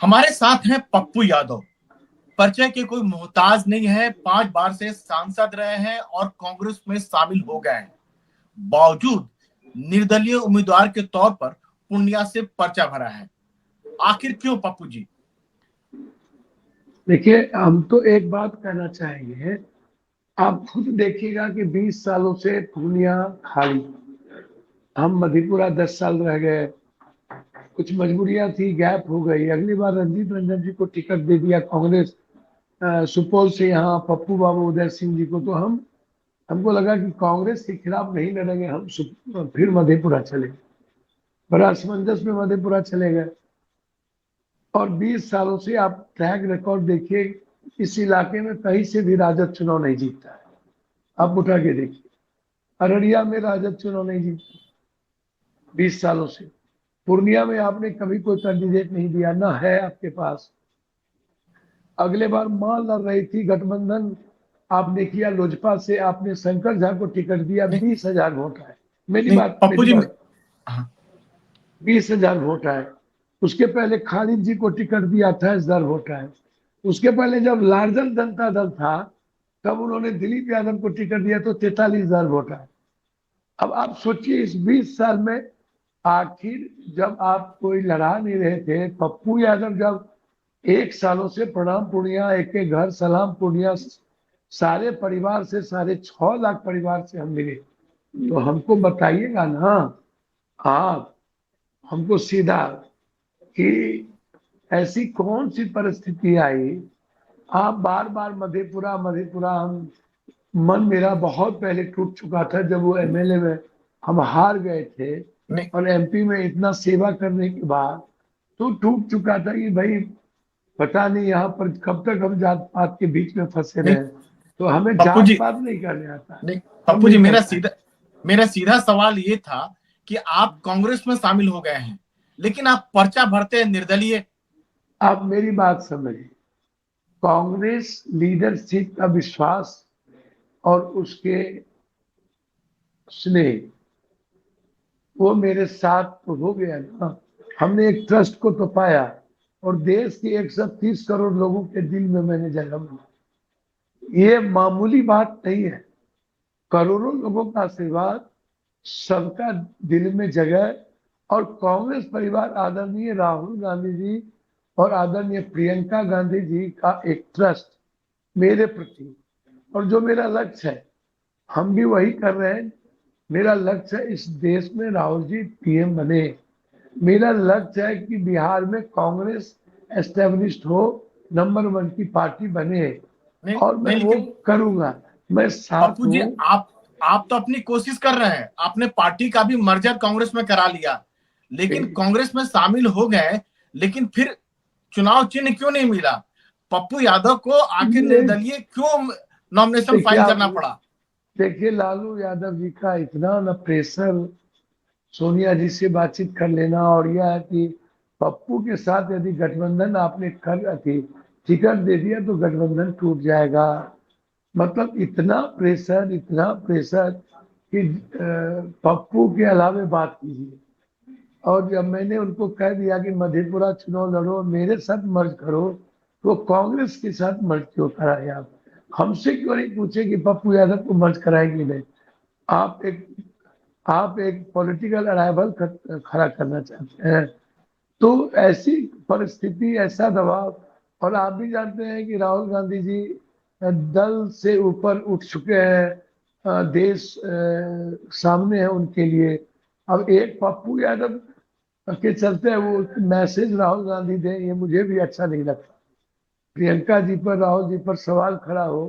हमारे साथ हैं पप्पू यादव। परिचय के कोई मोहताज नहीं है, 5 बार से सांसद रहे हैं और कांग्रेस में शामिल हो गए हैं। बावजूद निर्दलीय उम्मीदवार के तौर पर पूर्णिया से पर्चा भरा है। आखिर क्यों पप्पू जी? देखिए, हम तो एक बात कहना चाहेंगे। आप खुद देखिएगा कि 20 सालों से पूर्णिया खाली। हम मधेपुरा 10 साल रह गए, कुछ मजबूरियां थी, गैप हो गई। अगली बार रंजीत रंजन जी को टिकट दे दिया कांग्रेस, सुपौल से यहाँ पप्पू बाबू उदय सिंह जी को। तो हमको लगा कि कांग्रेस के खिलाफ नहीं लड़ेंगे, हम फिर मधेपुरा चले, बड़ा असमंजस में मधेपुरा चले गए। और 20 सालों से आप ट्रैक रिकॉर्ड देखिए, इस इलाके में कहीं से भी राजद चुनाव नहीं जीतता है। आप उठा के देखिए, अररिया में राजद चुनाव नहीं जीतता 20 सालों से। पूर्णिया में आपने कभी कोई कैंडिडेट नहीं दिया, ना है आपके पास। अगले बार मां लड़ रही थी, गठबंधन आपने किया लोजपा से, आपने शंकर झा को टिकट दिया, नहीं 20,000 वोट आए। मेरी नहीं बात पप्पू मेरी जी। बात हाँ, 20,000 वोट आए। उसके पहले खालिद जी को टिकट दिया, 28,000 वोट आए। उसके पहले जब लार्जर जनता दल था, तब उन्होंने दिलीप यादव को टिकट दिया तो 43,000 वोट आए। अब आप सोचिए, इस 20 साल में आखिर जब आप कोई लड़ा नहीं रहे थे, पप्पू यादव जब 1 सालों से प्रणाम पूर्णिया, एक एक घर सलाम पूर्णिया, सारे परिवार से, 6.5 लाख परिवार से हम मिले, तो हमको बताइएगा ना आप, हमको सीधा, कि ऐसी कौन सी परिस्थिति आई। आप बार बार मधेपुरा मधेपुरा, हम मन मेरा बहुत पहले टूट चुका था जब वो एमएलए में हम हार गए थे, नहीं और एमपी में इतना सेवा करने के बाद तो टूट चुका था कि भाई पता नहीं यहाँ पर कब तक हम जात पात के बीच में फंसे नहीं रहे। तो हमें पप्पू जात जी। पात नहीं करने आता, नहीं हम पप्पू जी, नहीं मेरा करते हैं। सीधा मेरा सीधा सवाल ये था कि आप कांग्रेस में शामिल हो गए हैं, लेकिन आप पर्चा भरते हैं निर्दलीय। आप मेरी बात समझिए, कांग्रेस लीडरशिप का विश्वास और उसके स्नेह, वो मेरे साथ तो हो गया ना। हमने एक ट्रस्ट को तो पाया, और देश के 130 करोड़ लोगों के दिल में मैंने जगह बनाई। ये मामूली बात नहीं है। करोड़ों लोगों का आशीर्वाद, सबका दिल में जगह, और कांग्रेस परिवार, आदरणीय राहुल गांधी जी और आदरणीय प्रियंका गांधी जी का एक ट्रस्ट मेरे प्रति, और जो मेरा लक्ष्य है हम भी वही कर रहे हैं। मेरा लक्ष्य है इस देश में राहुल जी पीएम बने। मेरा लक्ष्य है कि बिहार में कांग्रेस एस्टेब्लिश्ड हो, नंबर 1 की पार्टी बने, नहीं और मैं नहीं, वो लेकिन करूंगा। मैं साथ पप्पू जी, हूँ। आप तो अपनी कोशिश कर रहे हैं, आपने पार्टी का भी मर्जर कांग्रेस में करा लिया, लेकिन कांग्रेस में शामिल हो गए, लेकिन फिर चुनाव चिन्ह क्यों नहीं मिला? पप्पू यादव को आखिर निर्दलीय क्यों नॉमिनेशन देखिए फाइल आप, करना पड़ा? देखिए लालू यादव जी का इतना न प्रेशर, सोनिया जी से बातचीत कर लेना, और यह है कि पप्पू के साथ यदि गठबंधन आपने कर थी, टिकट दे दिया तो गठबंधन टूट जाएगा। मतलब इतना प्रेशर, इतना प्रेशर कि पप्पू के अलावे बात कीजिए। और जब मैंने उनको कह दिया कि मधेपुरा चुनाव लड़ो, मेरे साथ मर्ज करो, तो कांग्रेस के साथ मर्ज क्यों कराए? आप हमसे क्यों नहीं पूछे कि पप्पू यादव को मर्ज कराएंगे? नहीं, आप एक आप एक पॉलिटिकल अराइवल खड़ा करना चाहते हैं। तो ऐसी परिस्थिति, ऐसा दबाव, और आप भी जानते हैं कि राहुल गांधी जी दल से ऊपर उठ चुके हैं। देश सामने है उनके लिए। अब एक पप्पू यादव के चलते वो मैसेज राहुल गांधी दें, ये मुझे भी अच्छा नहीं लगता। प्रियंका जी पर, राहुल जी पर सवाल खड़ा हो,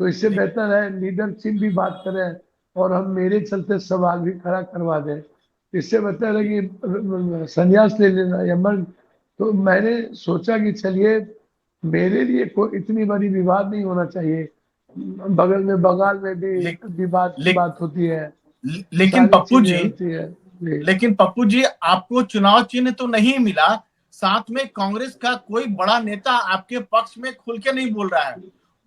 तो इससे नहीं बेहतर है लीडरशिप भी बात करें, और हम मेरे चलते सवाल भी खड़ा करवा दें। इससे बेहतर है कि संन्यास ले लेना या मर। तो मैंने सोचा कि चलिए, मेरे लिए कोई इतनी बड़ी विवाद नहीं होना चाहिए। बगल में बंगाल में भी ले, विवाद की ले, बात होती है, लेकिन सारी पप्पू चीजें जी होती है। जी। लेकिन पप्पू जी, आपको चुनाव चिन्ह तो नहीं मिला, साथ में कांग्रेस का कोई बड़ा नेता आपके पक्ष में खुल के नहीं बोल रहा है।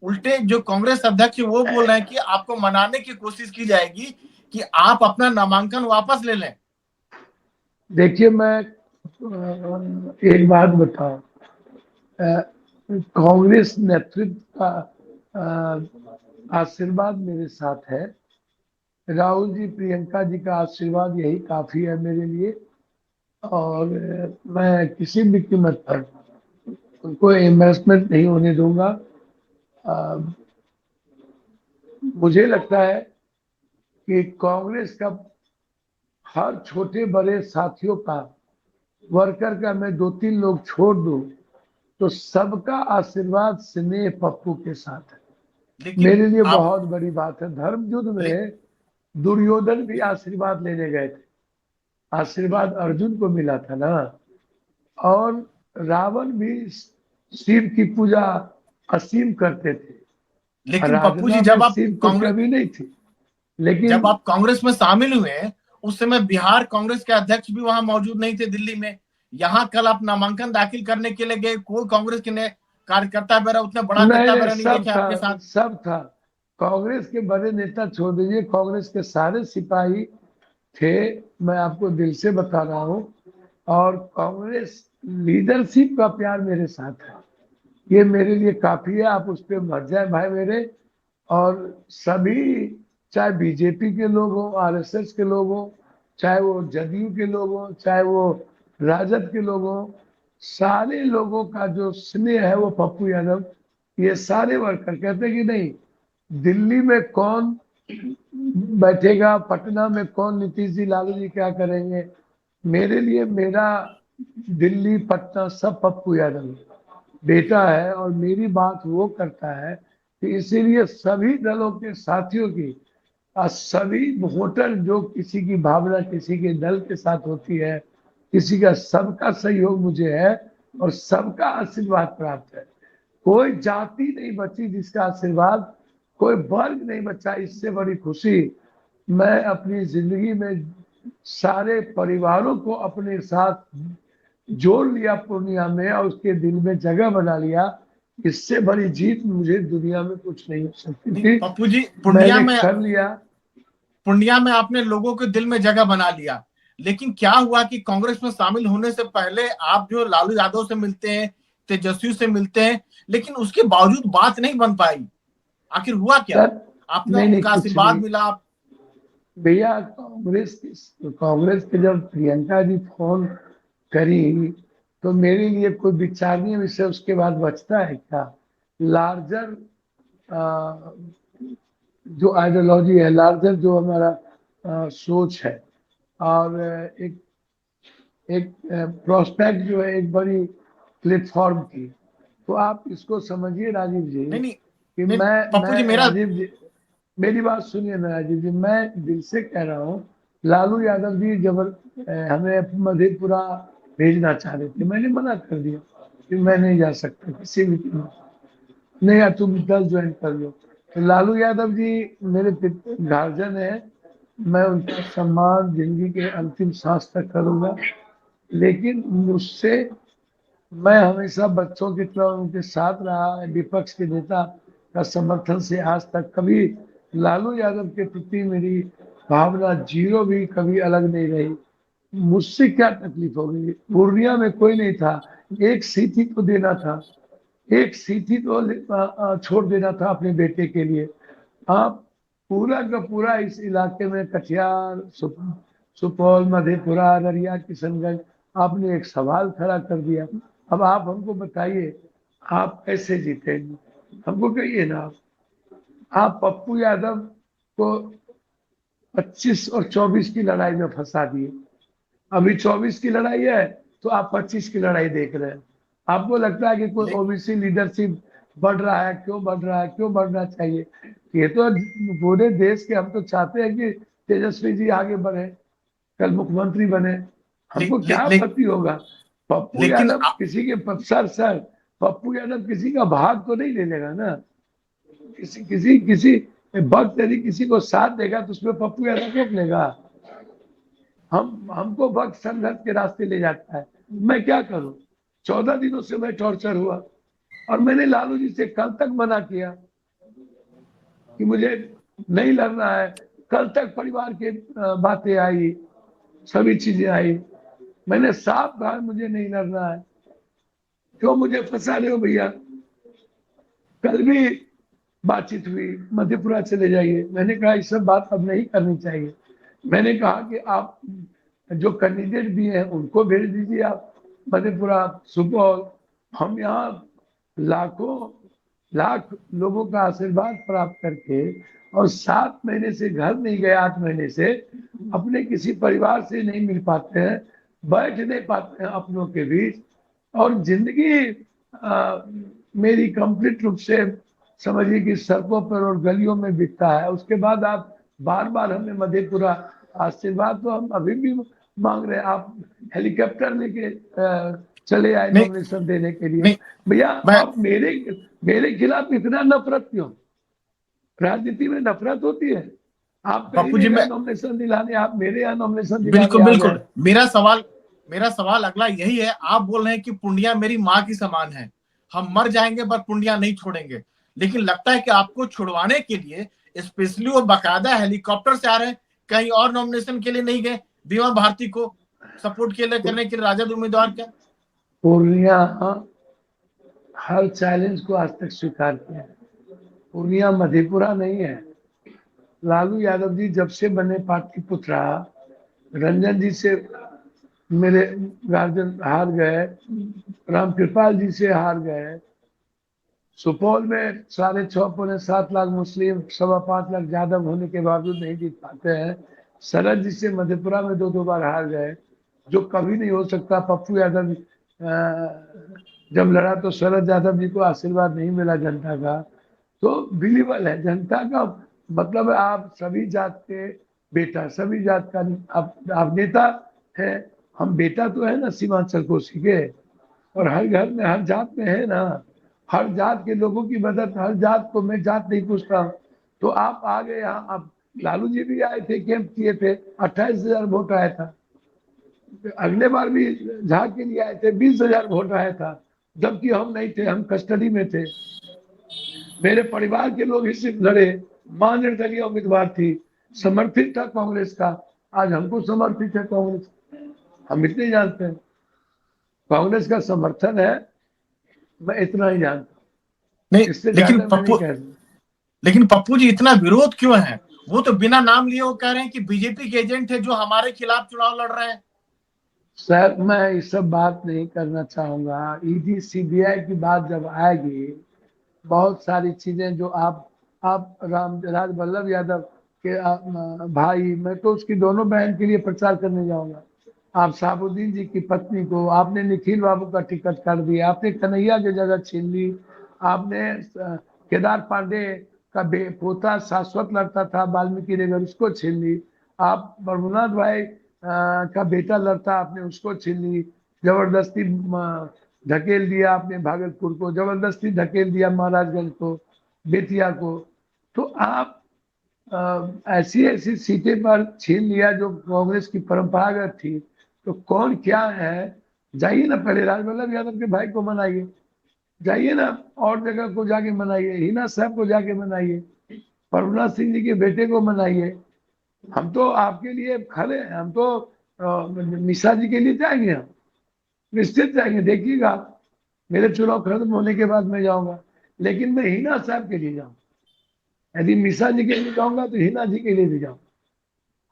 उल्टे जो कांग्रेस अध्यक्ष वो बोल रहे हैं कि आपको मनाने की कोशिश की जाएगी कि आप अपना नामांकन वापस ले लें। देखिए, मैं एक बात बताऊं, कांग्रेस नेतृत्व का आशीर्वाद मेरे साथ है। राहुल जी, प्रियंका जी का आशीर्वाद यही काफी है मेरे लिए। और मैं किसी भी कीमत पर उनको इन्वेस्टमेंट नहीं होने दूंगा। मुझे लगता है कि कांग्रेस का हर छोटे बड़े साथियों का, वर्कर का मैं 2-3 लोग छोड़ दूं तो सबका आशीर्वाद स्नेह पप्पू के साथ है। लेकिन मेरे लिए आप बहुत बड़ी बात है। धर्म युद्ध ले, में दुर्योधन भी आशीर्वाद लेने गए थे, आशीर्वाद अर्जुन को मिला था ना। और रावण भी शिव की पूजा असीम करते थे। लेकिन पप्पू आराधना जी, में शिव को कमी नहीं थी, लेकिन जब आप कांग्रेस में शामिल हुए, उस समय बिहार कांग्रेस के अध्यक्ष भी वहां मौजूद नहीं थे दिल्ली में। यहाँ कल आप नामांकन दाखिल करने के लिए गए, कोई कांग्रेस के कार्यकर्ता वगैरह, उतना बड़ा नहीं नेता नहीं, वगैरह नहीं सब देखे था, आपके साथ। सब था। कांग्रेस के बड़े नेता छोड़ दीजिए, कांग्रेस के सारे सिपाही थे, मैं आपको दिल से बता रहा हूँ। और कांग्रेस लीडरशिप का प्यार मेरे साथ है, ये मेरे लिए काफी है। आप उस पर मर जाए भाई मेरे। और सभी, चाहे बीजेपी के लोग हों, आरएसएस के लोग हों, चाहे वो जदयू के लोग हों, चाहे वो राजद के लोग हों, सारे लोगों का जो स्नेह है वो पप्पू यादव, ये सारे वर्कर कहते हैं कि नहीं, दिल्ली में कौन बैठेगा, पटना में कौन, नीतीश जी लालू जी क्या करेंगे, मेरे लिए मेरा दिल्ली पटना सब पप्पू यादव बेटा है। और मेरी बात वो करता है कि इसीलिए सभी दलों के साथियों की और सभी वोटर, जो किसी की भावना किसी के दल के साथ होती है, किसी का, सबका सहयोग मुझे है और सबका आशीर्वाद प्राप्त है। कोई जाति नहीं बची जिसका आशीर्वाद, कोई वर्ग नहीं बचा। इससे बड़ी खुशी मैं अपनी जिंदगी में सारे परिवारों को अपने साथ जोड़ लिया पूर्णिया में और उसके दिल में जगह बना लिया। इससे बड़ी जीत मुझे दुनिया में कुछ नहीं हो सकती नहीं, थी। पप्पू जी, मैंने कर लिया। पूर्णिया में आपने लोगों के दिल में जगह बना लिया। लेकिन क्या हुआ कि कांग्रेस में शामिल होने से पहले आप जो लालू यादव से मिलते हैं, तेजस्वी से मिलते हैं, लेकिन उसके बावजूद बात नहीं बन पाई। आखिर हुआ क्या? सर, आपने नहीं नहीं, उनका कुछ आशीर्वाद नहीं मिला? भैया। कांग्रेस के जब प्रियंका जी फोन करी तो मेरे लिए कोई विचारणीय विषय उसके बाद बचता है क्या? लार्जर जो आइडियोलॉजी है, लार्जर जो हमारा सोच है, और एक एक प्रोस्पेक्ट जो है एक बड़ी प्लेटफॉर्म की। तो आप इसको समझिए राजीव जी नहीं नहीं कि नहीं, पप्पू मैं जी मेरा, राजीव जी, मेरी बात सुनिए ना राजीव जी, मैं दिल से कह रहा हूँ। लालू यादव जी हमें मधेपुरा भेजना चाह रहे थे, मैंने मना कर दिया कि मैं नहीं जा सकता किसी भी कीमत पर। नहीं यार, तुम दल ज्वाइन कर लो। तो लालू यादव जी मेरे गार्जियन है, मैं उनका सम्मान जिंदगी के अंतिम सांस तक करूंगा। लेकिन मुझसे, मैं हमेशा बच्चों की तरह उनके साथ रहा, विपक्ष के नेता का समर्थन से आज तक कभी लालू यादव के प्रति मेरी भावना जीरो भी कभी अलग नहीं रही। मुझसे क्या तकलीफ हो गई? पूर्णिया में कोई नहीं था, एक सीट ही तो देना था, एक सीट ही तो छोड़ देना था अपने बेटे के लिए। आप पूरा का पूरा इस इलाके में कटिहार, सुपौल, मधेपुरा, अररिया, किशनगंज, आपने एक सवाल खड़ा कर दिया। अब आप हमको बताइए, आप कैसे जीतेंगे? हमको कहिए ना। आप पप्पू यादव को 25 और 24 की लड़ाई में फंसा दिए। अभी 24 की लड़ाई है तो आप 25 की लड़ाई देख रहे हैं। आपको लगता है कि कोई ले, ओबीसी लीडरशिप बढ़ रहा है? क्यों बढ़ रहा है, क्यों बढ़ना चाहिए? ये तो पूरे देश के हम तो चाहते हैं कि तेजस्वी जी आगे बढ़े, कल मुख्यमंत्री बने। ले, हमको ले, क्या ले, आपत्ति होगा? पप्पू लेकिन यादव किसी के सर, पप्पू यादव किसी का भाग तो नहीं ले लेगा ना। किसी किसी किसी वक्त यदि किसी को साथ देगा तो उसमें पप्पू यादव रोक लेगा? हमको वक्त संघर्ष के रास्ते ले जाता है। मैं क्या करूं? 14 दिनों से मैं टॉर्चर हुआ और मैंने लालू जी से कल तक मना किया कि मुझे नहीं लड़ना है। कल तक परिवार के बातें आई, सभी चीजें आई, मैंने साफ कहा मुझे नहीं लड़ना है। क्यों मुझे फंसा रहे हो भैया? कल भी बातचीत हुई, मधेपुरा चले जाइए। मैंने कहा ये सब बात अब नहीं करनी चाहिए। मैंने कहा कि आप जो कैंडिडेट भी हैं उनको भेज दीजिए आप मधेपुरा, सुपौल। हम यहाँ लाखों लाख लोगों का आशीर्वाद प्राप्त करके और 7 महीने से घर नहीं गए, 8 महीने से अपने किसी परिवार से नहीं मिल पाते हैं, बैठ नहीं पाते हैं अपनों के बीच, और जिंदगी मेरी कंप्लीट रूप से समझिए कि सड़कों पर और गलियों में बिकता है। उसके बाद आप बार बार हमें मधेपुरा, आशीर्वाद तो हम अभी भी मांग रहे हैं। आप हेलीकॉप्टर लेके चले आए नहीं नॉमिनेशन देने के लिए। नहीं भैया मैं आप मेरे खिलाफ इतना नफरत क्यों? राजनीति में नफरत होती है? आप कहीं पप्पू नहीं जी, गए मैं नॉमिनेशन दिलाने, आप मेरे यहाँ नॉमिनेशन दिलाने बिल्कुल आ गए। बिल्कुल, मेरा सवाल अगला यही है। आप बोल रहे हैं कि पुंडिया मेरी माँ की समान है, हम मर जाएंगे पर पुंडिया नहीं छोड़ेंगे, लेकिन लगता है कि आपको छुड़वाने के लिए स्पेशली वो बाकायदा हेलीकॉप्टर से आ रहे हैं। कहीं और नॉमिनेशन के लिए नहीं गए बीमा भारती को सपोर्ट के लिए, करने के लिए राजद उम्मीदवार का? पूर्णिया हर चैलेंज को आज तक स्वीकार किया है। पूर्णिया मधेपुरा नहीं है। लालू यादव जी जब से बने पाटलिपुत्रा, रंजन जी से मेरे गार्जियन हार गए, रामकृपाल जी से हार गए, सुपौल में 6.5 पौने 7 लाख मुस्लिम, 5.25 लाख यादव होने के बावजूद नहीं जीत पाते हैं। शरद जी से मधेपुरा में 2 2 बार हार गए, जो कभी नहीं हो सकता। पप्पू यादव जब लड़ा तो शरद यादव जी को आशीर्वाद नहीं मिला जनता का। तो बिलीवल है जनता का, मतलब आप सभी जात के बेटा, सभी जात का आप नेता है। हम बेटा तो है ना सीमांत सरकोशी के, और हर घर में हर जात में है ना, हर जात के लोगों की मदद, हर जात को मैं जात नहीं पूछता हूँ। तो आप आ गए यहाँ। अब लालू जी भी आए थे, कैंप किए थे, 28,000 वोट आया था। अगले बार भी झाड़ के लिए आए थे, 20,000 वोट आया था, जबकि हम नहीं थे, हम कस्टडी में थे। मेरे परिवार के लोग ही सिर्फ लड़े। मां निर्दलीय उम्मीदवार थी, समर्थित था कांग्रेस का। आज हमको समर्थित है कांग्रेस, हम इतने जानते हैं। कांग्रेस का समर्थन है, मैं इतना ही जानता हूँ, नहीं, इससे लेकिन ज्यादा मैं नहीं पप्पू कह सकता। लेकिन पप्पू जी इतना विरोध क्यों है? वो तो बिना नाम लिए वो कह रहे हैं कि बीजेपी के एजेंट है जो हमारे खिलाफ चुनाव लड़ रहे हैं। सर मैं ये सब बात नहीं करना चाहूंगा। ईडी सीबीआई की बात जब आएगी, बहुत सारी चीजें जो आप राज वल्लभ यादव के भाई, मैं तो उसकी दोनों बहन के लिए प्रचार करने जाऊंगा। आप साबुद्दीन जी की पत्नी को आपने, निखिल बाबू का टिकट कर दिया आपने, कन्हैया की जगह छीन ली आपने। केदार पांडे का पोता शाश्वत लड़ता था वाल्मीकि नगर, उसको छीन ली। आप प्रभुनाथ भाई का बेटा लड़ता, आपने उसको छीन ली। जबरदस्ती ढकेल दिया आपने भागलपुर को, जबरदस्ती ढकेल दिया महाराजगंज को, बेतिया को। तो आप ऐसी ऐसी सीटें पर छीन लिया जो कांग्रेस की परंपरागत थी। तो कौन क्या है? जाइए ना, पहले राजवल्लभ यादव के भाई को मनाइए, जाइए ना, और जगह को जाके मनाइए, हिना साहब को जाके मनाइए, प्रभुनाथ सिंह जी के बेटे को मनाइए। हम तो आपके लिए खड़े हैं, हम तो निशा जी के लिए जाएंगे, हम निश्चित जाएंगे। देखिएगा मेरे चुनाव खत्म होने के बाद मैं जाऊंगा, लेकिन मैं हिना साहब के लिए जाऊंगा। यदि मिश्रा जी के लिए जाऊंगा तो हिना जी के लिए भी जाऊंगा,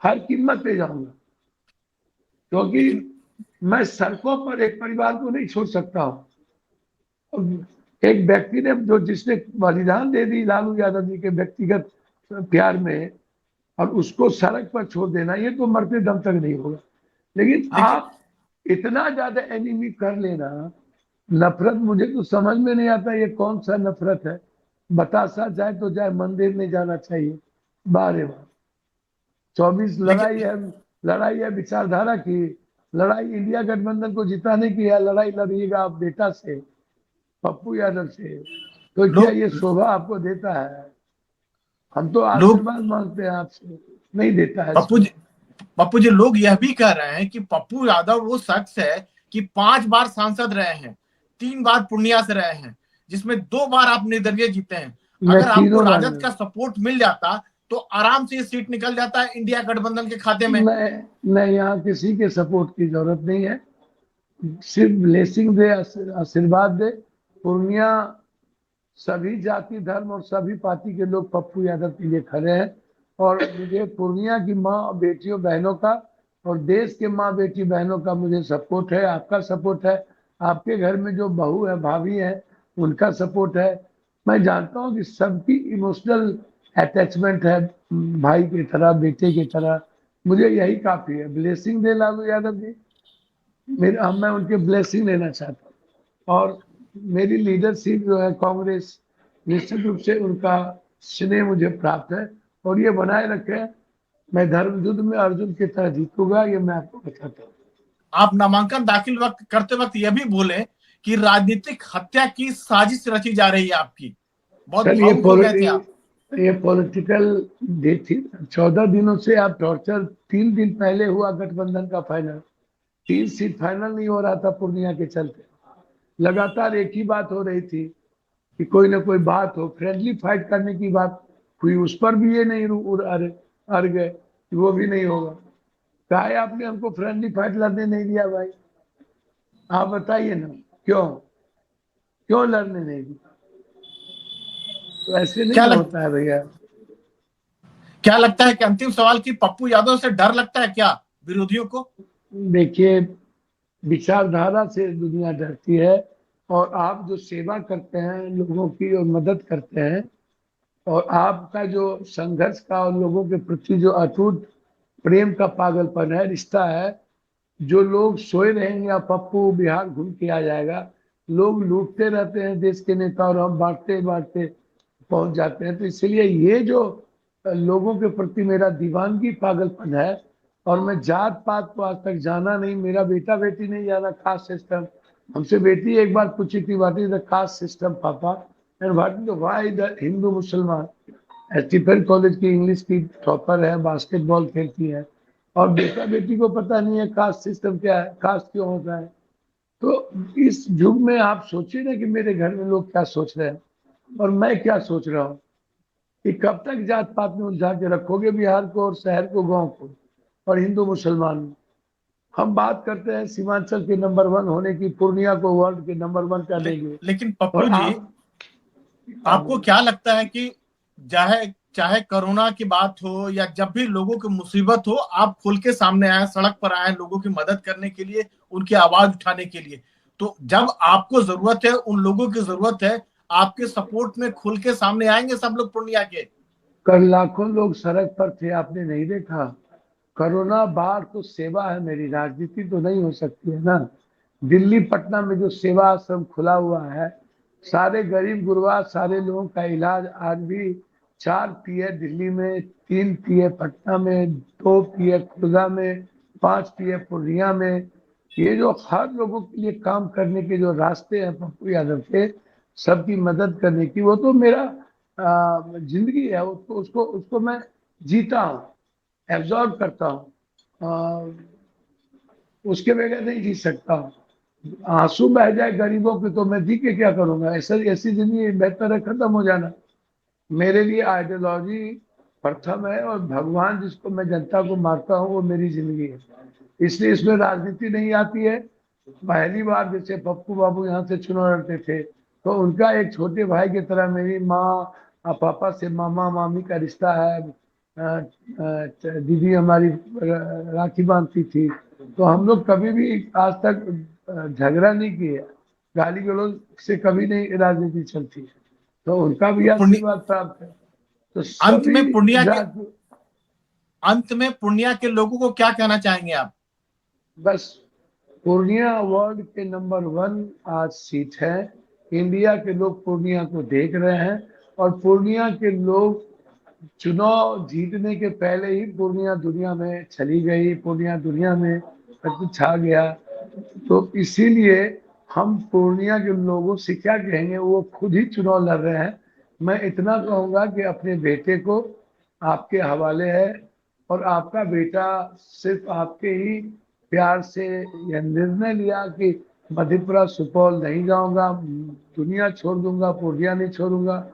हर कीमत पे जाऊंगा। क्योंकि लेकिन मैं सड़कों पर एक परिवार को नहीं छोड़ सकता हूँ। एक व्यक्ति ने जो, जिसने बलिदान दे दी लालू यादव जी के व्यक्तिगत प्यार में, और उसको सड़क पर छोड़ देना, ये तो मरते दम तक नहीं होगा। लेकिन देखिए आप इतना ज्यादा एनिमी कर लेना, नफरत, मुझे तो समझ में नहीं आता ये कौन सा नफरत है। बतासा जाए तो जाए, मंदिर नहीं जाना चाहिए, बारे बार। 24 लेकिन लड़ाई है विचारधारा की, लड़ाई इंडिया गठबंधन को जिताने की है, लड़ाई लड़िएगा आप बेटा से, पप्पू यादव से। तो क्या लोग ये शोभा आपको देता है? हम तो लोग आशीर्वाद मांगते हैं आपसे, नहीं देता है पप्पू जी शोभा। पप्पू जी, लोग यह भी कह रहे हैं कि पप्पू यादव वो शख्स है कि 5 बार सांसद रहे हैं, 3 बार पूर्णिया से रहे हैं, जिसमें 2 बार आप निर्दलीय जीते हैं। मैं अगर आपको तीनों बार राजद का सपोर्ट मिल जाता तो आराम से ये सीट निकल जाता है इंडिया गठबंधन के खाते में। मैं यहाँ किसी के सपोर्ट की जरूरत नहीं है। सिर्फ ब्लेसिंग दे, आशीर्वाद दे। पूर्णिया सभी जाति धर्म और सभी पार्टी के लोग पप्पू यादव के लिए खड़े हैं। और मुझे पूर्णिया की माँ बेटियों बहनों का और देश के माँ बेटी बहनों का मुझे सपोर्ट है, आपका सपोर्ट है, आपके घर में जो बहू है भाभी है उनका सपोर्ट है। मैं जानता हूँ कि सबकी इमोशनल अटैचमेंट है भाई की तरह, बेटे की तरह। मुझे यही काफी है। ब्लेसिंग दे लालू यादव जी, मेरा मैं उनके ब्लेसिंग लेना चाहता हूँ। और मेरी लीडरशिप जो है कांग्रेस, निश्चित रूप से उनका स्नेह मुझे प्राप्त है और ये बनाए रखे। मैं धर्म युद्ध में अर्जुन की तरह जीतूंगा, ये मैं आपको बताता हूँ। आप नामांकन दाखिल वक्त करते वक्त यह भी बोले कि राजनीतिक हत्या की साजिश रची जा रही है आपकी। बहुत सर भावुक हो गए थे आप। ये पॉलिटिकल डे थी। 14 दिनों से आप टॉर्चर, 3 दिन पहले हुआ गठबंधन का फाइनल, 3 सीट फाइनल नहीं हो रहा था पूर्णिया के चलते। लगातार एक ही बात हो रही थी कि कोई ना कोई बात हो, फ्रेंडली फाइट करने की बात हुई, उस पर भी ये नहीं अड़ गए कि वो भी नहीं होगा। काहे आपने हमको फ्रेंडली फाइट लड़ने नहीं दिया भाई? आप बताइए ना, क्यों क्यों लड़ने नहीं दिया? तो ऐसे नहीं क्या ना लग होता है भैया। क्या लगता है कि अंतिम सवाल की पप्पू यादव से डर लगता है क्या विरोधियों को? देखिए, विचारधारा से दुनिया डरती है। और आप जो सेवा करते हैं लोगों की और मदद करते हैं, और आपका जो संघर्ष का और लोगों के प्रति जो अटूट प्रेम का पागलपन है, रिश्ता है, जो लोग सोए रहेंगे या पप्पू बिहार घूम के आ जाएगा। लोग लूटते रहते हैं देश के नेता और हम बांटते बांटते पहुंच जाते हैं। तो इसलिए ये जो लोगों के प्रति मेरा दीवानगी पागलपन है। और मैं जात पात को आज तक जाना नहीं, मेरा बेटा बेटी नहीं जाना, कास्ट सिस्टम। हमसे बेटी एक बार पूछी थी, what is the caste system papa, and what is why the Hindu मुसलमान। स्टीफन कॉलेज की इंग्लिश की टॉपर है, बास्केटबॉल खेलती है, और बेटा बेटी को पता नहीं है कास्ट सिस्टम क्या है, कास्ट क्यों होता है। तो इस युग में आप सोचिए ना कि मेरे घर में लोग क्या सोच रहे हैं और मैं क्या सोच रहा हूँ, कि कब तक जात पात में उलझा के रखोगे बिहार को और शहर को, गांव को, और हिंदू मुसलमान में। हम बात करते हैं सीमांचल के नंबर 1 होने की, पूर्णिया को वर्ल्ड के नंबर 1 कर देंगे। लेकिन और पप्पू जी, आप आपको क्या लगता है कि चाहे चाहे कोरोना की बात हो या जब भी लोगों की मुसीबत हो, आप खुल के सामने आए, सड़क पर आए लोगों की मदद करने के लिए, उनकी आवाज उठाने के लिए। तो जब आपको जरूरत है, उन लोगों की जरूरत है, आपके सपोर्ट में खुल के सामने आएंगे सब लोग पूर्णिया के। कल लाखों लोग सड़क पर थे, आपने नहीं देखा? कोरोना बाढ़ तो सेवा है मेरी, राजनीति तो नहीं हो सकती है ना। दिल्ली पटना में जो सेवा आश्रम खुला हुआ है, सारे गरीब गुरबा सारे लोगों का इलाज आज भी 4 पीए दिल्ली में, 3 पीए पटना में, 2 पीए खुर्दा में, 5 पीए पूर्णिया में। ये जो हर लोगों के लिए काम करने के जो रास्ते हैं पप्पू यादव के, सबकी मदद करने की, वो तो मेरा जिंदगी है। उसको उसको उसको मैं जीता हूँ, एब्जॉर्व करता हूँ, उसके बगैर नहीं जी सकता हूँ। आंसू बह जाए गरीबों के तो मैं जी के क्या करूंगा? ऐसा ऐसी जिंदगी बेहतर है खत्म हो जाना। मेरे लिए आइडियोलॉजी प्रथम है, और भगवान जिसको मैं जनता को मारता हूँ वो मेरी जिंदगी है। इसलिए इसमें राजनीति नहीं आती है। पहली बार जैसे पप्पू बाबू यहाँ से चुनाव लड़ते थे, तो उनका एक छोटे भाई की तरह मेरी माँ और पापा से मामा मामी का रिश्ता है। दीदी हमारी राखी बांधती थी। तो हम लोग कभी भी आज तक झगड़ा नहीं किए, गाली गलौज से कभी नहीं राजनीति चलती है। तो उनका भी तो आशीर्वाद प्राप्त है। तो अंत सभी में पूर्णिया के जाति, अंत में पूर्णिया के लोगों को क्या कहना चाहेंगे आप? बस पूर्णिया वर्ल्ड के नंबर 1 आज सीट है। इंडिया के लोग पूर्णिया को देख रहे हैं, और पूर्णिया के लोग चुनाव जीतने के पहले ही पूर्णिया दुनिया में चली गई, पूर्णिया दुनिया में छा गया। तो इसीलिए हम पूर्णिया के लोगों से क्या कहेंगे, वो खुद ही चुनाव लड़ रहे हैं। मैं इतना कहूंगा कि अपने बेटे को आपके हवाले है, और आपका बेटा सिर्फ आपके ही प्यार से यह निर्णय लिया कि मधेपुरा सुपौल नहीं जाऊंगा, दुनिया छोड़ दूंगा, पूर्णिया नहीं छोड़ूंगा,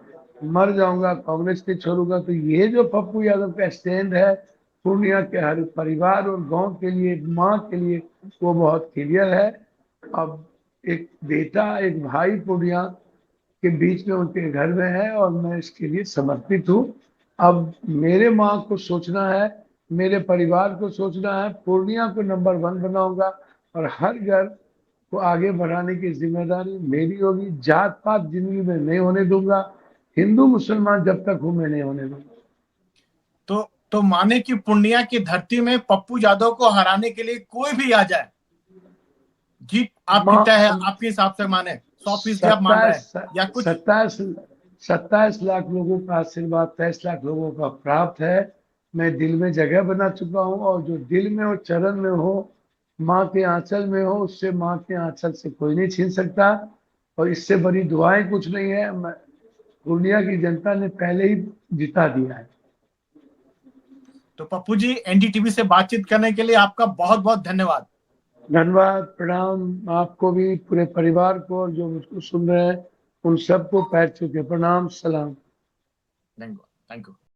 मर जाऊंगा कांग्रेस नहीं छोड़ूंगा। तो ये जो पप्पू यादव का स्टैंड है पूर्णिया के हर परिवार और गांव के लिए, माँ के लिए, वो बहुत क्लियर है। अब एक बेटा एक भाई पूर्णिया के बीच में उनके घर में है और मैं इसके लिए समर्पित हूँ। अब मेरे माँ को सोचना है, मेरे परिवार को सोचना है, पूर्णिया को नंबर 1 बनाऊंगा और हर घर को आगे बढ़ाने की जिम्मेदारी मेरी होगी। जात पात जिंदगी में नहीं होने दूंगा, हिंदू मुसलमान जब तक हूं मैं नहीं होने दूंगा। तो माने कि पूर्णिया की धरती में पप्पू यादव को हराने के लिए कोई भी आ जाए, जीत आपकी माँ तय है आपके हिसाब से? माने 100% आप मान रहे सत्ताईस हैं या कुछ? सत्ताईस 27 लाख लोगों का आशीर्वाद 23 लाख लोगों का प्राप्त है। मैं दिल में जगह बना चुका हूँ और जो दिल में हो चरण में हो माँ के आंचल में हो, उससे माँ के आंचल से कोई नहीं छीन सकता। और इससे बड़ी दुआएं कुछ नहीं है। पूर्णिया की जनता ने पहले ही जिता दिया है। तो पप्पू जी, एनडीटीवी से बातचीत करने के लिए आपका बहुत बहुत धन्यवाद। धन्यवाद, प्रणाम आपको भी, पूरे परिवार को, और जो मुझको सुन रहे हैं उन सबको पैर छू के प्रणाम, सलाम। Thank you.